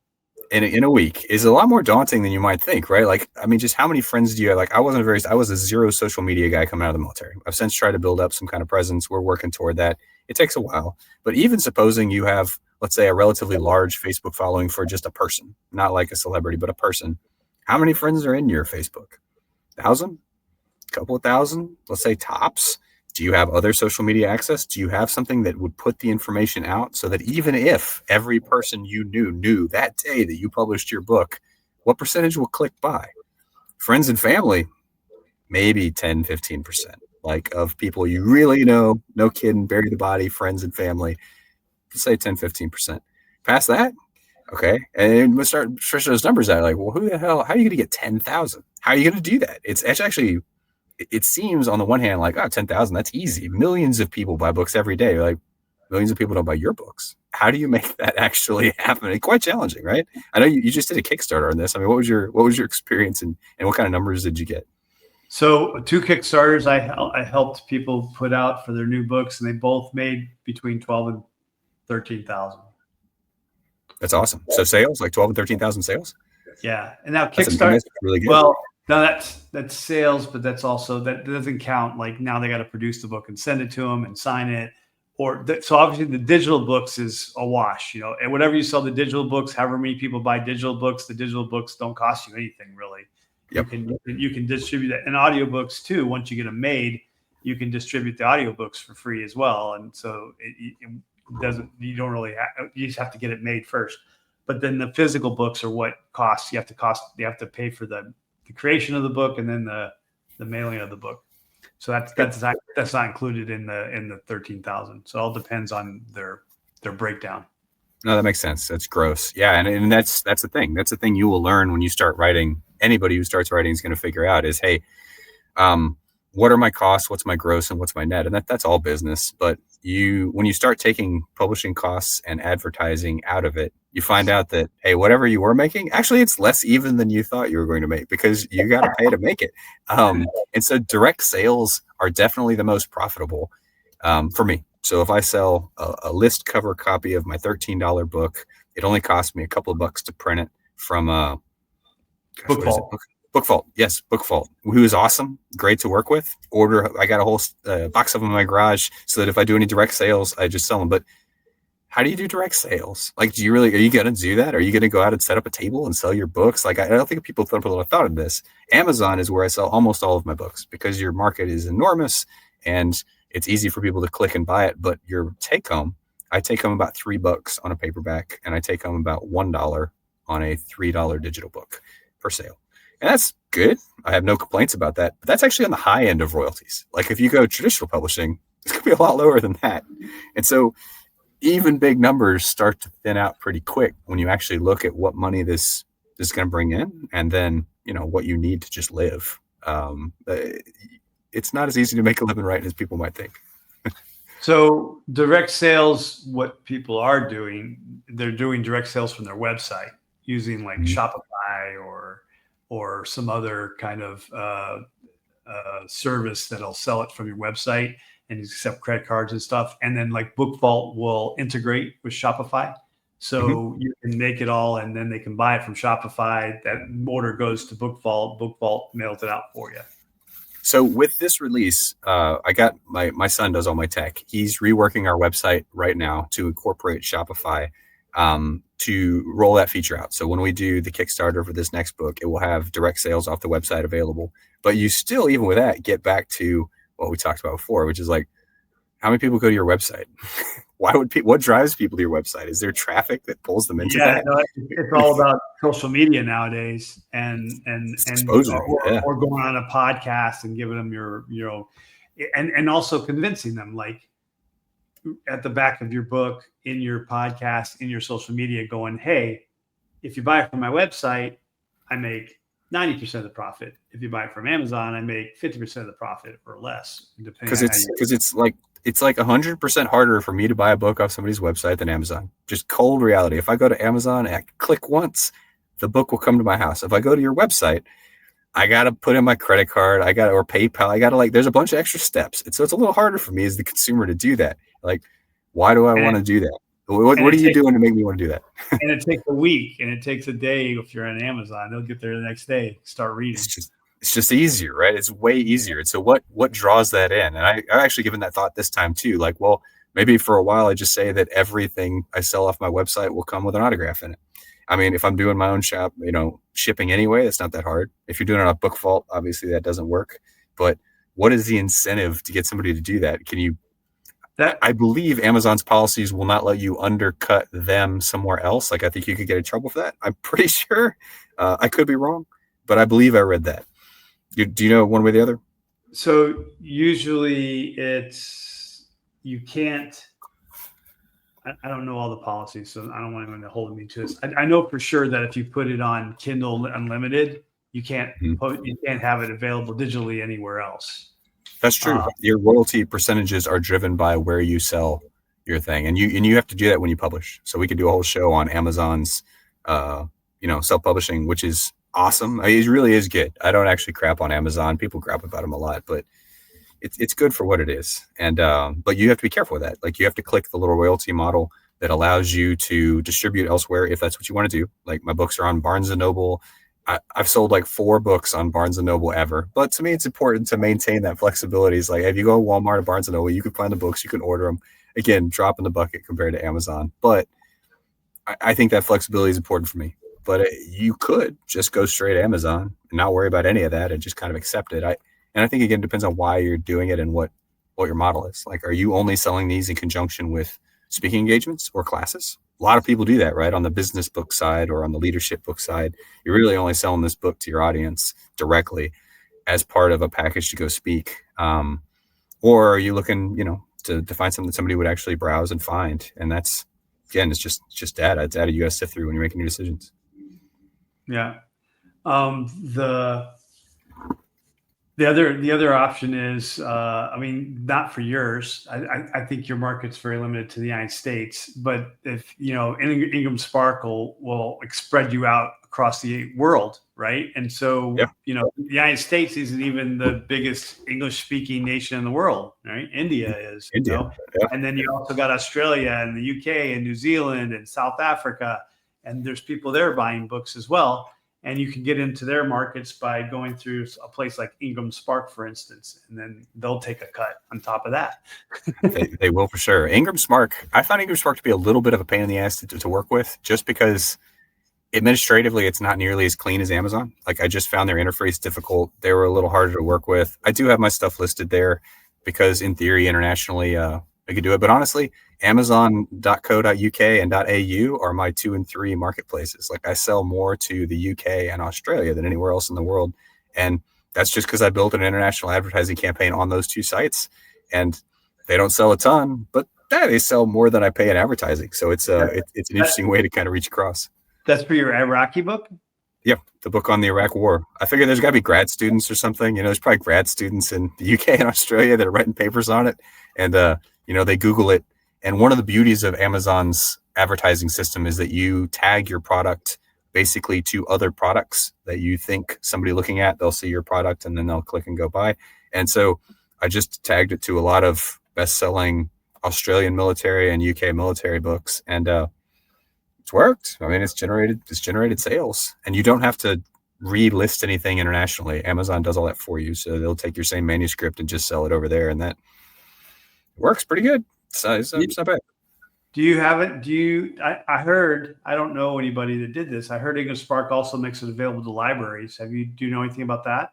in a week is a lot more daunting than you might think, right? Just how many friends do you have? I was a zero social media guy coming out of the military. I've since tried to build up some kind of presence. We're working toward that. It takes a while, but even supposing you have, let's say, a relatively large Facebook following for just a person, not like a celebrity, but a person, how many friends are in your Facebook? 1,000? A couple of thousand? Let's say tops. Do you have other social media access? Do you have something that would put the information out so that even if every person you knew that day that you published your book, what percentage will click buy? Friends and family, maybe 10, 15%. Of people you really know, no kidding, bury the body, friends and family, let's say 10, 15%. Past that, okay. And we'll start stretching those numbers out. Well, who the hell, how are you going to get 10,000? How are you going to do that? It's actually, it seems on the one hand 10,000, that's easy. Millions of people buy books every day. Millions of people don't buy your books. How do you make that actually happen? It's quite challenging, right? I know you just did a Kickstarter on this. What was your experience and what kind of numbers did you get? So 2 Kickstarters I helped people put out for their new books, and they both made between 12 and 13,000. That's awesome. So sales, 12 and 13,000 sales. Yeah, and now Kickstarter, really good. Well, no, that's sales, but that's also that doesn't count. Now they got to produce the book and send it to them and sign it. So obviously the digital books is a wash, and whatever you sell the digital books, however many people buy digital books, the digital books don't cost you anything really. Yep. You can distribute that, and audiobooks too. Once you get them made, you can distribute the audiobooks for free as well. And so it doesn't, you don't really you just have to get it made first. But then the physical books are what costs. You have to pay for the creation of the book and then the mailing of the book. So that's not included in the 13,000. So it all depends on their breakdown. No, that makes sense. That's gross. Yeah, and that's the thing. That's the thing you will learn when you start writing. Anybody who starts writing is going to figure out is, hey, what are my costs? What's my gross and what's my net? And that's all business. But when you start taking publishing costs and advertising out of it, you find out that, hey, whatever you were making, actually it's less even than you thought you were going to make because you got to pay to make it. And so direct sales are definitely the most profitable for me. So if I sell a list cover copy of my $13 book, it only costs me a couple of bucks to print it from BookVault. Yes, BookVault, who is awesome, great to work with. I got a whole box of them in my garage so that if I do any direct sales, I just sell them. But how do you do direct sales? Are you going to do that? Are you going to go out and set up a table and sell your books? I don't think people put a lot of thought of this. Amazon is where I sell almost all of my books because your market is enormous and it's easy for people to click and buy it. But your take home, I take home about $3 on a paperback, and I take home about $1 on a $3 digital book per sale. And that's good. I have no complaints about that. But that's actually on the high end of royalties. If you go traditional publishing, it's going to be a lot lower than that. And so even big numbers start to thin out pretty quick when you actually look at what money this is going to bring in and then, what you need to just live. It's not as easy to make a living writing as people might think. So direct sales, what people are doing, they're doing direct sales from their website using Shopify or some other kind of service that'll sell it from your website and accept credit cards and stuff. And then BookVault will integrate with Shopify. So you can make it all and then they can buy it from Shopify. That order goes to BookVault. BookVault mails it out for you. So with this release, I got my son does all my tech. He's reworking our website right now to incorporate Shopify. to roll that feature out. So when we do the Kickstarter for this next book, it will have direct sales off the website available. But you still, even with that, get back to what we talked about before, which is like, how many people go to your website? Why would people? What drives people to your website? Is there traffic that pulls them into that? No, it's all about social media nowadays, and exposure, or going on a podcast and giving them your and also convincing them, like at the back of your book, in your podcast, in your social media, going, hey, if you buy it from my website, I make 90% of the profit. If you buy it from Amazon, I make 50% of the profit or less, because it's like 100% harder for me to buy a book off somebody's website than Amazon. Just cold reality. If I go to Amazon and I click once, the book will come to my house. If I go to your website, I got to put in my credit card. Or PayPal. There's a bunch of extra steps. So it's a little harder for me as the consumer to do that. Like, why do I want to do that? What are you doing to make me want to do that? And it takes a week and it takes a day. If you're on Amazon, they'll get there the next day, start reading. It's just easier, right? It's way easier. And so what draws that in? And I've actually given that thought this time too. Like, well, maybe for a while I just say that everything I sell off my website will come with an autograph in it. I mean, if I'm doing my own shop, shipping anyway, it's not that hard. If you're doing it on Book Vault, obviously that doesn't work. But what is the incentive to get somebody to do that? I believe Amazon's policies will not let you undercut them somewhere else. Like, I think you could get in trouble for that. I'm pretty sure. I could be wrong, but I believe I read that. Do you know one way or the other? So usually you can't. I don't know all the policies, so I don't want anyone to hold me to this. I know for sure that if you put it on Kindle Unlimited, you can't have it available digitally anywhere else. That's true. Your royalty percentages are driven by where you sell your thing, and you have to do that when you publish. So we could do a whole show on Amazon's, self-publishing, which is awesome. It really is good. I don't actually crap on Amazon. People crap about them a lot, but it's good for what it is. And but you have to be careful with that. Like, you have to click the little royalty model that allows you to distribute elsewhere if that's what you want to do. Like, my books are on Barnes and Noble. I've sold like 4 books on Barnes and Noble ever, but to me, it's important to maintain that flexibility. It's like, if you go to Walmart or Barnes and Noble, you can find the books, you can order them. Again, drop in the bucket compared to Amazon, but I think that flexibility is important for me. But you could just go straight to Amazon and not worry about any of that and just kind of accept it. I think, again, it depends on why you're doing it and what your model is. Like, are you only selling these in conjunction with speaking engagements or classes? A lot of people do that, right? On the business book side or on the leadership book side, you're really only selling this book to your audience directly as part of a package to go speak. Or are you looking, to find something that somebody would actually browse and find? And that's, again, it's just data. It's data you got to sift through when you're making your decisions. Yeah. The other option is, not for yours. I think your market's very limited to the United States, but if Ingram Sparkle will spread you out across the world, right? And so, the United States isn't even the biggest English-speaking nation in the world, right? India is. Yeah. And then you also got Australia and the UK and New Zealand and South Africa, and there's people there buying books as well. And you can get into their markets by going through a place like Ingram Spark, for instance, and then they'll take a cut on top of that. they will for sure. Ingram Spark, I found Ingram Spark to be a little bit of a pain in the ass to work with, just because administratively it's not nearly as clean as Amazon. Like, I just found their interface difficult. They were a little harder to work with. I do have my stuff listed there because, in theory, internationally, I could do it. But honestly, Amazon.co.uk and .au are my 2 and 3 marketplaces. Like, I sell more to the UK and Australia than anywhere else in the world. And that's just because I built an international advertising campaign on those 2 sites. And they don't sell a ton, but they sell more than I pay in advertising. So it's an interesting way to kind of reach across. That's for your Iraqi book? Yeah, the book on the Iraq War. I figured there's got to be grad students or something. There's probably grad students in the UK and Australia that are writing papers on it. And, they Google it. And one of the beauties of Amazon's advertising system is that you tag your product basically to other products that you think somebody looking at, they'll see your product and then they'll click and go buy. And so I just tagged it to a lot of best-selling Australian military and UK military books. And it's worked. I mean, it's generated sales. And you don't have to relist anything internationally. Amazon does all that for you. So they'll take your same manuscript and just sell it over there. And that works pretty good. So it's not bad. Do you have it? I heard, I don't know anybody that did this. I heard Ingram Spark also makes it available to libraries. Do you know anything about that?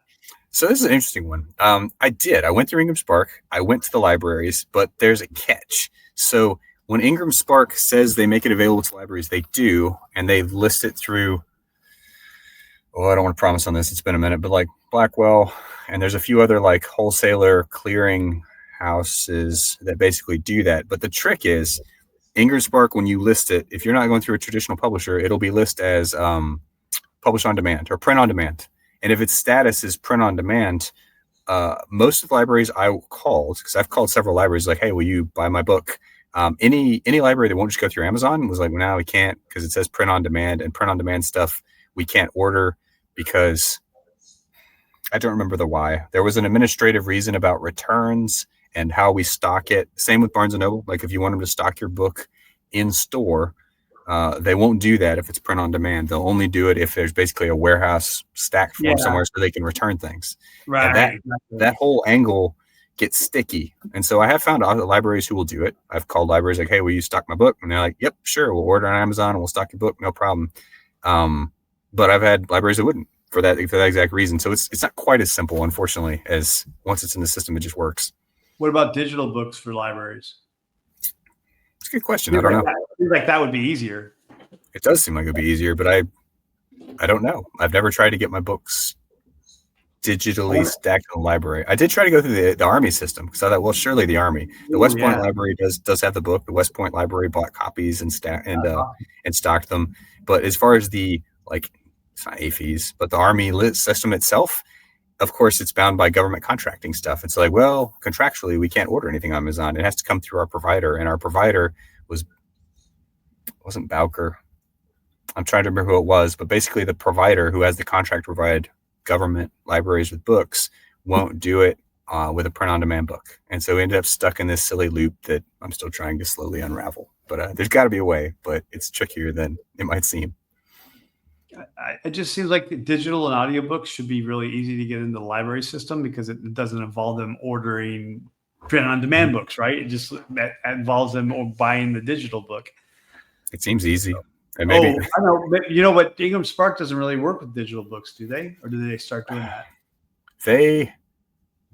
So this is an interesting one. I went through Ingram Spark. I went to the libraries, but there's a catch. So when Ingram Spark says they make it available to libraries, they do, and they list it through. Oh, I don't want to promise on this. It's been a minute, but like Blackwell, and there's a few other like wholesaler clearing houses that basically do that. But the trick is Ingram Spark, when you list it, if you're not going through a traditional publisher, it'll be listed as publish on demand or print on demand. And if its status is print on demand, most of the libraries I called, because I've called several libraries like, hey, will you buy my book? Any library that won't just go through Amazon was like, well, no, we can't, because it says print on demand, and print on demand stuff we can't order because I don't remember the why. There was an administrative reason about returns and how we stock it. Same with Barnes & Noble. Like if you want them to stock your book in store, they won't do that if it's print on demand. They'll only do it if there's basically a warehouse stacked form somewhere so they can return things. Right. And that whole angle gets sticky. And so I have found other libraries who will do it. I've called libraries like, hey, will you stock my book? And they're like, yep, sure. We'll order on Amazon and we'll stock your book. No problem. But I've had libraries that wouldn't for that exact reason. So it's not quite as simple, unfortunately, as once it's in the system, it just works. What about digital books for libraries? It's a good question. I don't know. Like that would be easier. It does seem like it'd be easier, but I don't know. I've never tried to get my books digitally stacked in the library. I did try to go through the Army system because I thought, well, surely the Army. The West Point Library does have the book. The West Point Library bought copies and stocked them. But as far as the it's not AFES, but the Army lit system itself, of course, it's bound by government contracting stuff. It's like, well, contractually, we can't order anything on Amazon. It has to come through our provider, and our provider wasn't Bowker. I'm trying to remember who it was, but basically the provider who has the contract to provide government libraries with books won't do it with a print-on-demand book. And so we ended up stuck in this silly loop that I'm still trying to slowly unravel. But there's got to be a way, but it's trickier than it might seem. It just seems like digital and audiobooks should be really easy to get into the library system because it doesn't involve them ordering print-on-demand books, right? It just involves them buying the digital book. It seems easy. And maybe I know. But you know what? Ingram Spark doesn't really work with digital books, do they? Or did they start doing that? They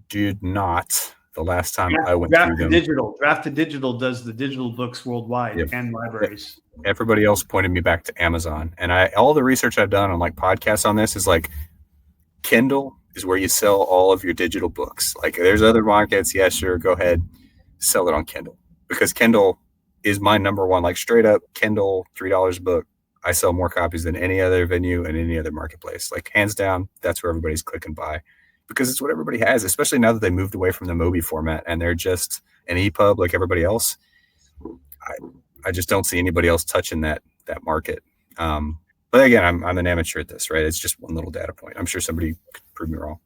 did not. The last time I went through them. Draft to Digital does the digital books worldwide and libraries. Everybody else pointed me back to Amazon. And all the research I've done on like podcasts on this is like Kindle is where you sell all of your digital books. Like there's other markets. Yeah, sure. Go ahead. Sell it on Kindle because Kindle is my number one, like straight up Kindle, $3 a book. I sell more copies than any other venue and any other marketplace. Like hands down, that's where everybody's click and buy because it's what everybody has, especially now that they moved away from the Mobi format and they're just an EPUB like everybody else. I just don't see anybody else touching that market. But again, I'm an amateur at this, right? It's just one little data point. I'm sure somebody could prove me wrong.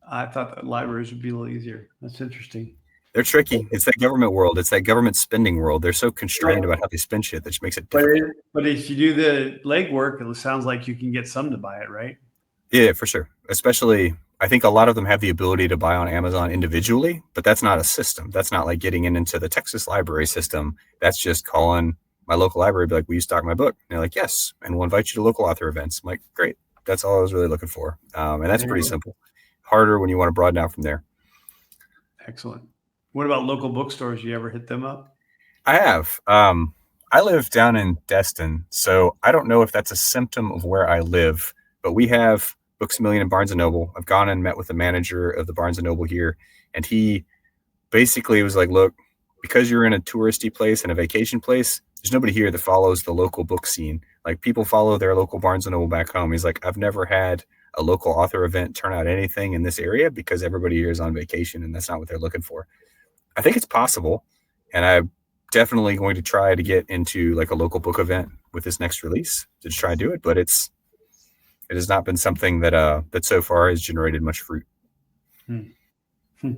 I thought that libraries would be a little easier. That's interesting. They're tricky. It's that government world. It's that government spending world. They're so constrained about how they spend shit that just makes it difficult. But if you do the legwork, it sounds like you can get some to buy it, right? Yeah, for sure. Especially, I think a lot of them have the ability to buy on Amazon individually, but that's not a system. That's not like getting into the Texas library system. That's just calling my local library, be like, will you stock my book? And they're like, yes. And we'll invite you to local author events. I'm like, great. That's all I was really looking for. And that's pretty simple. Harder when you want to broaden out from there. Excellent. What about local bookstores? You ever hit them up? I have. I live down in Destin, so I don't know if that's a symptom of where I live, but we have Books A Million and Barnes & Noble. I've gone and met with the manager of the Barnes & Noble here, and he basically was like, look, because you're in a touristy place and a vacation place, there's nobody here that follows the local book scene. Like people follow their local Barnes & Noble back home. He's like, I've never had a local author event turn out anything in this area because everybody here is on vacation and that's not what they're looking for. I think it's possible, and I'm definitely going to try to get into like a local book event with this next release to try and do it, but it has not been something that so far has generated much fruit. But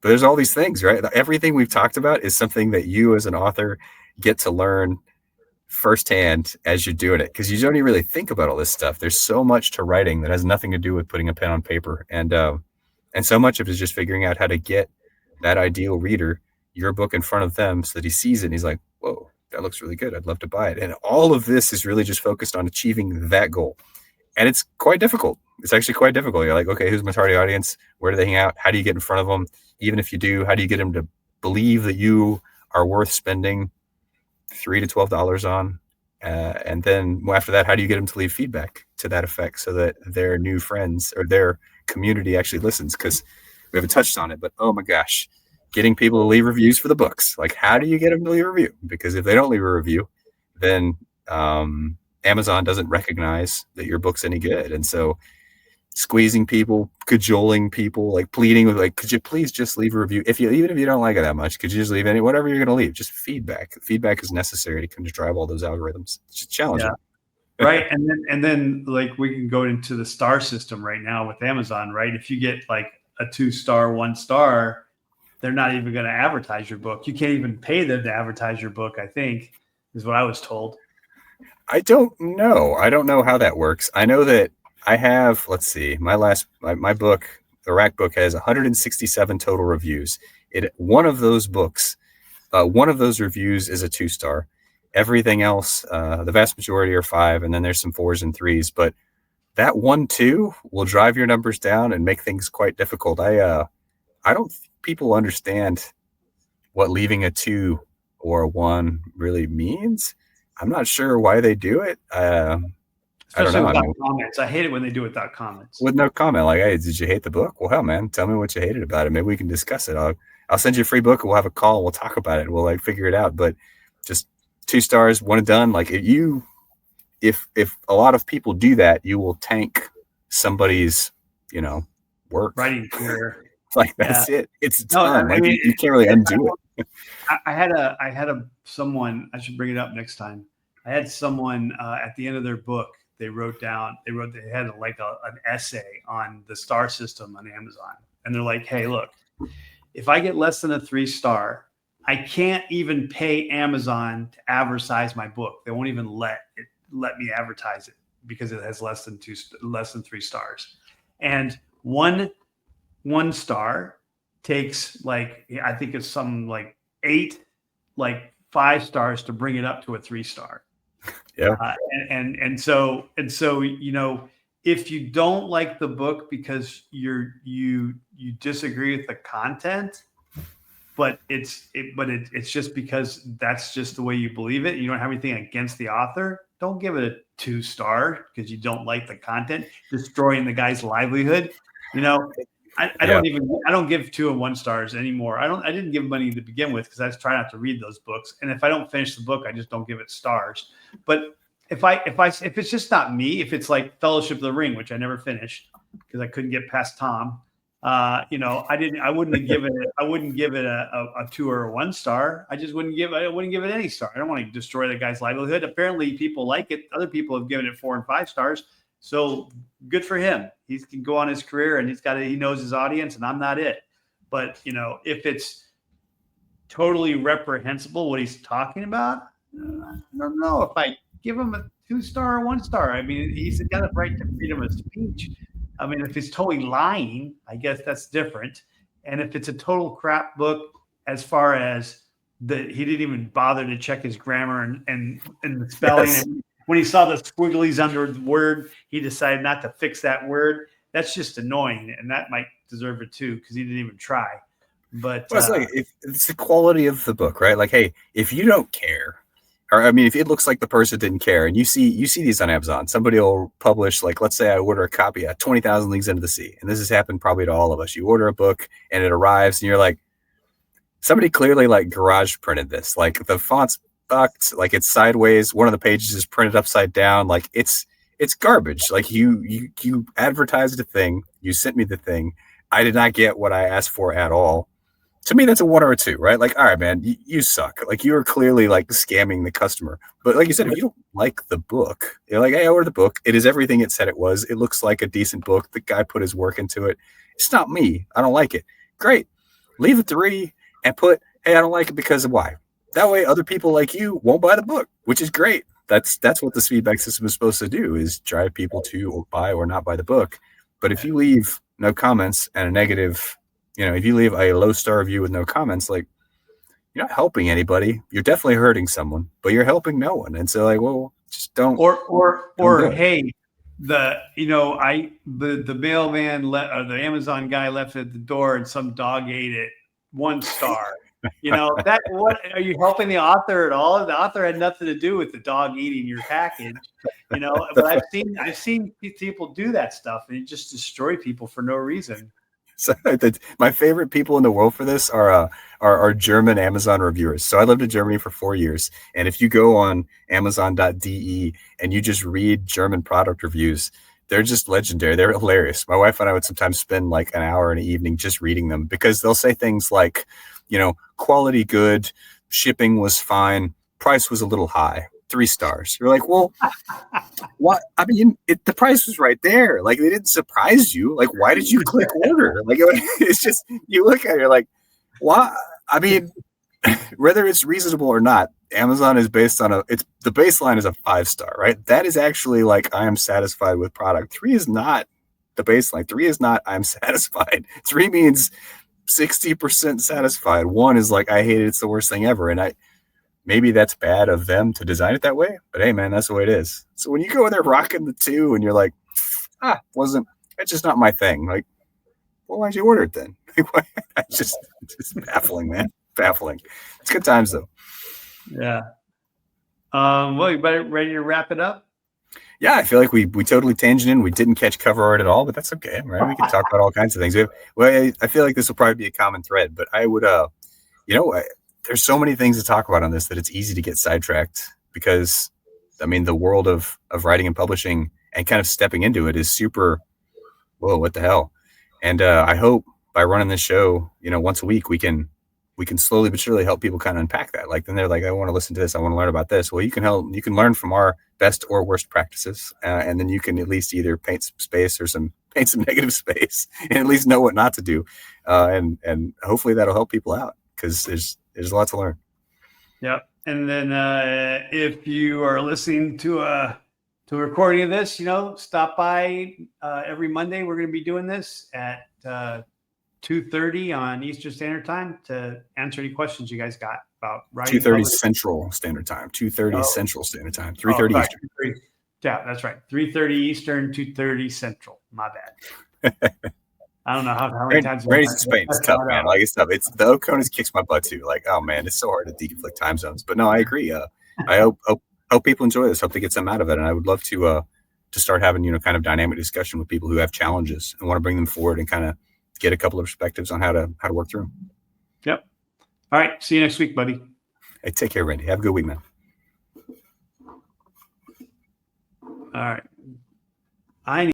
there's all these things, right? Everything we've talked about is something that you as an author get to learn firsthand as you're doing it, because you don't even really think about all this stuff. There's so much to writing that has nothing to do with putting a pen on paper, and so much of it is just figuring out how to get that ideal reader your book in front of them so that he sees it and he's like, whoa, that looks really good. I'd love to buy it. And all of this is really just focused on achieving that goal. And it's quite difficult. It's actually quite difficult. You're like, okay, who's my target audience? Where do they hang out? How do you get in front of them? Even if you do, how do you get them to believe that you are worth spending $3 to $12 on? And then after that, how do you get them to leave feedback to that effect so that their new friends or their community actually listens? Because we haven't touched on it, but oh my gosh, getting people to leave reviews for the books. Like, how do you get them to leave a review? Because if they don't leave a review, then Amazon doesn't recognize that your book's any good. And so squeezing people, cajoling people, like pleading with, like, could you please just leave a review? Even if you don't like it that much, could you just leave whatever you're going to leave? Just feedback. Feedback is necessary to kind of drive all those algorithms. It's just challenging. Yeah. Right. And then like we can go into the star system right now with Amazon, right? If you get like a 2-star, 1-star, they're not even going to advertise your book. You can't even pay them to advertise your book, I think, is what I was told. I don't know. I don't know how that works. I know that I have, let's see, my book, the Rack book, has 167 total reviews. One of those books, one of those reviews is a 2-star. Everything else, the vast majority are 5, and then there's some 4s and 3s. But that 1-2 will drive your numbers down and make things quite difficult. I don't think people understand what leaving a 2 or a 1 really means. I'm not sure why they do it. Especially without comments. I hate it when they do it without comments. With no comment, like, hey, did you hate the book? Well, hell, man, tell me what you hated about it. Maybe we can discuss it. I'll send you a free book and we'll have a call and we'll talk about it. We'll like figure it out. But just 2 stars, 1 and done. Like if a lot of people do that, you will tank somebody's, work. Writing career. Like that's it. It's done. No, like you can't really undo it. I had someone, I should bring it up next time. I had someone at the end of their book, they had like an essay on the star system on Amazon. And they're like, hey, look, if I get less than a 3-star, I can't even pay Amazon to advertise my book. They won't even let me advertise it because it has less than 3 stars. And one star takes like, I think it's some like 8, like 5 stars to bring it up to a 3-star. Yeah. And so, if you don't like the book because you disagree with the content, but it's just because that's just the way you believe it. You don't have anything against the author. Don't give it a 2-star because you don't like the content, destroying the guy's livelihood. I don't give 2 and 1 stars anymore. I didn't give money to begin with because I just try not to read those books. And if I don't finish the book, I just don't give it stars. But if it's just not me, if it's like Fellowship of the Ring, which I never finished because I couldn't get past Tom, I wouldn't give it a 2 or a 1 star. I wouldn't give it any star. I don't want to destroy the guy's livelihood. Apparently people like it. Other people have given it 4 and 5 stars. So good for him. He can go on his career and he knows his audience, and I'm not it. But if it's totally reprehensible what he's talking about, I don't know if I give him a 2-star or 1-star. I mean, he's got the right to freedom of speech. I mean, if he's totally lying, I guess that's different. And if it's a total crap book, as far as he didn't even bother to check his grammar and the spelling. Yes. And when he saw the squigglies under the word, he decided not to fix that word. That's just annoying, and that might deserve it too because he didn't even try. But it's like it's the quality of the book, right? Like, hey, if you don't care, or I mean, if it looks like the person didn't care, and you see these on Amazon, somebody will publish, like, let's say I order a copy of 20,000 Leagues Under the Sea, and this has happened probably to all of us. You order a book and it arrives, and you're like, somebody clearly like garage printed this, like the font's fucked, like it's sideways, one of the pages is printed upside down, like it's garbage. Like you advertised a thing, you sent me the thing, I did not get what I asked for at all. To me, that's a 1 or a 2, right? Like, all right, man, you suck. Like, you are clearly like scamming the customer. But like you said, if you don't like the book, you're like, hey, I ordered the book. It is everything it said it was. It looks like a decent book. The guy put his work into it. It's not me. I don't like it. Great. Leave a 3 and put, hey, I don't like it because of why. That way, other people like you won't buy the book, which is great. That's what this feedback system is supposed to do, is drive people to buy or not buy the book. But if you leave no comments and a negative, if you leave a low-star review with no comments, like, you're not helping anybody. You're definitely hurting someone, but you're helping no one. And so, like, well, just don't. Don't do it. Hey, the mailman or the Amazon guy left it at the door, and some dog ate it. 1 star. That what are you helping the author at all? The author had nothing to do with the dog eating your package. But I've seen people do that stuff, and it just destroy people for no reason. So my favorite people in the world for this are German Amazon reviewers. So I lived in Germany for 4 years, and if you go on Amazon.de and you just read German product reviews, they're just legendary. They're hilarious. My wife and I would sometimes spend like an hour in an evening just reading them, because they'll say things like, quality good, shipping was fine, price was a little high, 3 stars. You're like, well, what? I mean, the price was right there. Like, they didn't surprise you. Like, why did you click order? Like, it's just, you look at it, you're like, why? I mean, whether it's reasonable or not, Amazon is based on the baseline is a 5-star, right? That is actually like, I am satisfied with product. 3 is not the baseline. 3 is not, I'm satisfied. 3 means 60% satisfied. 1 is like, I hate it. It's the worst thing ever. And maybe that's bad of them to design it that way, but hey, man, that's the way it is. So when you go in there rocking the 2 and you're like, it's just not my thing. Like, well, why'd you order it then? It's just baffling, man. Baffling. It's good times though. Yeah. Well, you better ready to wrap it up? Yeah, I feel like we totally tangent in. We didn't catch cover art at all, but that's okay, right? We can talk about all kinds of things. I feel like this will probably be a common thread, but I would, there's so many things to talk about on this that it's easy to get sidetracked, because, I mean, the world of writing and publishing and kind of stepping into it is super, whoa, what the hell? And I hope by running this show, once a week, we can slowly but surely help people kind of unpack that. Like, then they're like, I want to listen to this. I want to learn about this. Well, you can learn from our best or worst practices. And then you can at least either paint some space or paint some negative space, and at least know what not to do. And hopefully that'll help people out, because there's a lot to learn. Yep. And then if you are listening to a recording of this, stop by every Monday. We're going to be doing this at 2:30 on Eastern Standard Time to answer any questions you guys got about writing. 2:30 Central Standard Time. 2:30 Central Standard Time. 3:30 right. Eastern. Yeah, that's right. 3:30 Eastern, 2:30 Central. My bad. I don't know how many times. Randy's Spain is tough, man. Like, it's tough. It's the Oconus kicks my butt too. Like, oh man, it's so hard to deconflict time zones. But no, I agree. I hope people enjoy this. Hope they get some out of it. And I would love to start having kind of dynamic discussion with people who have challenges and want to bring them forward and kind of get a couple of perspectives on how to work through them. Yep. All right. See you next week, buddy. Hey, take care, Randy. Have a good week, man. All right. I need